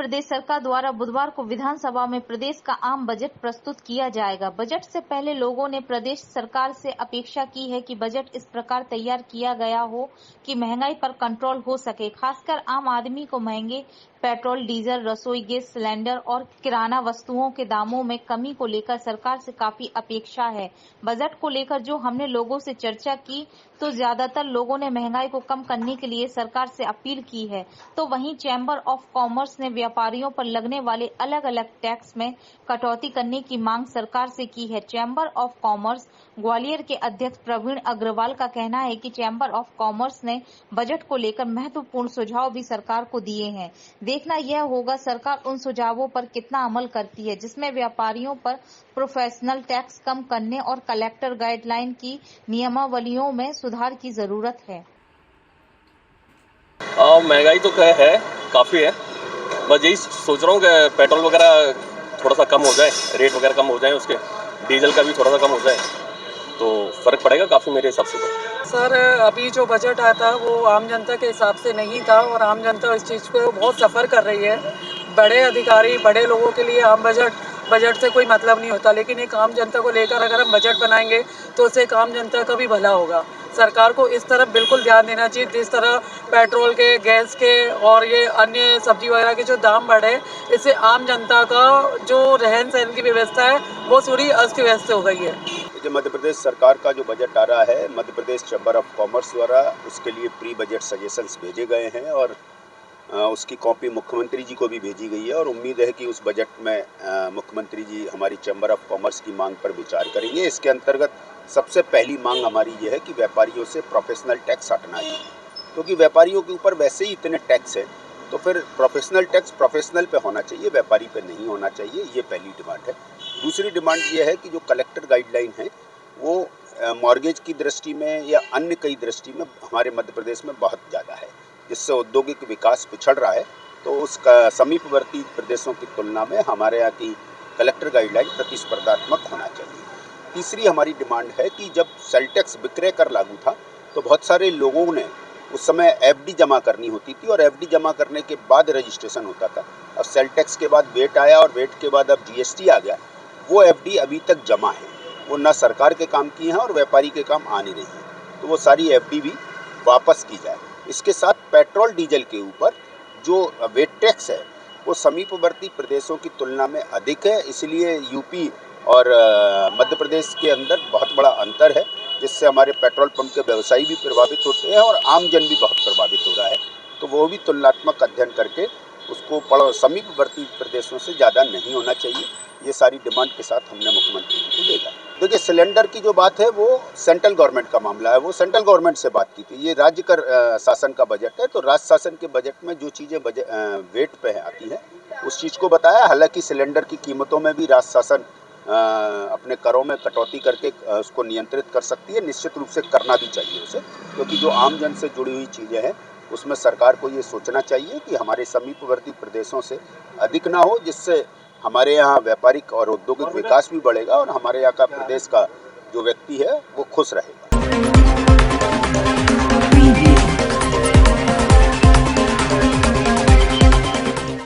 प्रदेश सरकार द्वारा बुधवार को विधानसभा में प्रदेश का आम बजट प्रस्तुत किया जाएगा। बजट से पहले लोगों ने प्रदेश सरकार से अपेक्षा की है कि बजट इस प्रकार तैयार किया गया हो कि महंगाई पर कंट्रोल हो सके। खासकर आम आदमी को महंगे पेट्रोल, डीजल, रसोई गैस सिलेंडर और किराना वस्तुओं के दामों में कमी को लेकर सरकार से काफी अपेक्षा है। बजट को लेकर जो हमने लोगों से चर्चा की तो ज्यादातर लोगों ने महंगाई को कम करने के लिए सरकार से अपील की है। तो वहीं चैम्बर ऑफ कॉमर्स ने व्यापारियों पर लगने वाले अलग अलग टैक्स में कटौती करने की मांग सरकार से की है। चैम्बर ऑफ कॉमर्स ग्वालियर के अध्यक्ष प्रवीण अग्रवाल का कहना है कि चैम्बर ऑफ कॉमर्स ने बजट को लेकर महत्वपूर्ण सुझाव भी सरकार को दिए हैं। देखना यह होगा सरकार उन सुझावों पर कितना अमल करती है, जिसमें व्यापारियों पर प्रोफेशनल टैक्स कम करने और कलेक्टर गाइडलाइन की नियमावलियों में सुधार की जरूरत है। महंगाई तो है काफ़ी है। बस यही सोच रहा हूँ कि पेट्रोल वगैरह थोड़ा सा कम हो जाए, रेट वगैरह कम हो जाए, उसके डीजल का भी थोड़ा सा कम हो जाए तो फ़र्क पड़ेगा काफ़ी मेरे हिसाब से। तो सर, अभी जो बजट आया था वो आम जनता के हिसाब से नहीं था और आम जनता इस चीज़ को बहुत सफ़र कर रही है। बड़े अधिकारी, बड़े लोगों के लिए आम बजट से कोई मतलब नहीं होता, लेकिन एक आम जनता को लेकर अगर हम बजट बनाएंगे तो उससे एक आम जनता का भी भला होगा। सरकार को इस तरफ बिल्कुल ध्यान देना चाहिए। जिस तरह पेट्रोल के, गैस के और ये अन्य सब्जी वगैरह के जो दाम बढ़े, इससे आम जनता का जो रहन सहन की व्यवस्था है वो पूरी अस्त व्यस्त हो गई है। जो मध्य प्रदेश सरकार का जो बजट आ रहा है, Madhya Pradesh chamber of commerce द्वारा उसके लिए प्री बजट सजेशंस भेजे गए हैं और उसकी कॉपी मुख्यमंत्री जी को भी भेजी गई है और उम्मीद है कि उस बजट में मुख्यमंत्री जी हमारी चैम्बर ऑफ कॉमर्स की मांग पर विचार करेंगे। इसके अंतर्गत सबसे पहली मांग हमारी ये है कि व्यापारियों से प्रोफेशनल टैक्स हटना चाहिए, क्योंकि व्यापारियों के ऊपर वैसे ही इतने टैक्स हैं, तो फिर प्रोफेशनल टैक्स प्रोफेशनल पे होना चाहिए, व्यापारी पे नहीं होना चाहिए। ये पहली डिमांड है। दूसरी डिमांड ये है कि जो कलेक्टर गाइडलाइन है वो मॉर्गेज की दृष्टि में या अन्य कई दृष्टि में हमारे मध्य प्रदेश में बहुत ज़्यादा है, जिससे औद्योगिक विकास पिछड़ रहा है। तो उसका समीपवर्ती प्रदेशों की तुलना में हमारे यहाँ की कलेक्टर गाइडलाइन प्रतिस्पर्धात्मक होना चाहिए। तीसरी हमारी डिमांड है कि जब सेल टैक्स विक्रय कर लागू था तो बहुत सारे लोगों ने उस समय एफडी जमा करनी होती थी और एफडी जमा करने के बाद रजिस्ट्रेशन होता था। अब सेल टैक्स के बाद वेट आया और वेट के बाद अब जीएसटी आ गया। वो एफडी अभी तक जमा है, वो ना सरकार के काम की हैं और व्यापारी के काम आ नहीं रही हैं, तो वो सारी एफडी भी वापस की जाए। इसके साथ पेट्रोल डीजल के ऊपर जो वेट टैक्स है वो समीपवर्ती प्रदेशों की तुलना में अधिक है, इसलिए यूपी और मध्य प्रदेश के अंदर बहुत बड़ा अंतर है, जिससे हमारे पेट्रोल पंप के व्यवसायी भी प्रभावित होते हैं और आम जन भी बहुत प्रभावित हो रहा है। तो वो भी तुलनात्मक अध्ययन करके उसको समीपवर्ती प्रदेशों से ज़्यादा नहीं होना चाहिए। ये सारी डिमांड के साथ हमने मुख्यमंत्री जी को भेजा। देखिए, सिलेंडर की जो बात है वो सेंट्रल गवर्नमेंट का मामला है, वो सेंट्रल गवर्नमेंट से बात की थी। ये राज्य का शासन का बजट है, तो राज्य शासन के बजट में जो चीज़ें वेट पे आती हैं उस चीज़ को बताया। हालांकि सिलेंडर की कीमतों में भी राज्य शासन अपने करों में कटौती करके उसको नियंत्रित कर सकती है। निश्चित रूप से करना भी चाहिए उसे, क्योंकि जो आम जन से जुड़ी हुई चीज़ें हैं उसमें सरकार को ये सोचना चाहिए कि हमारे समीपवर्ती प्रदेशों से अधिक ना हो, जिससे हमारे यहाँ व्यापारिक और औद्योगिक विकास भी बढ़ेगा और हमारे यहाँ का प्रदेश का जो व्यक्ति है वो खुश रहेगा।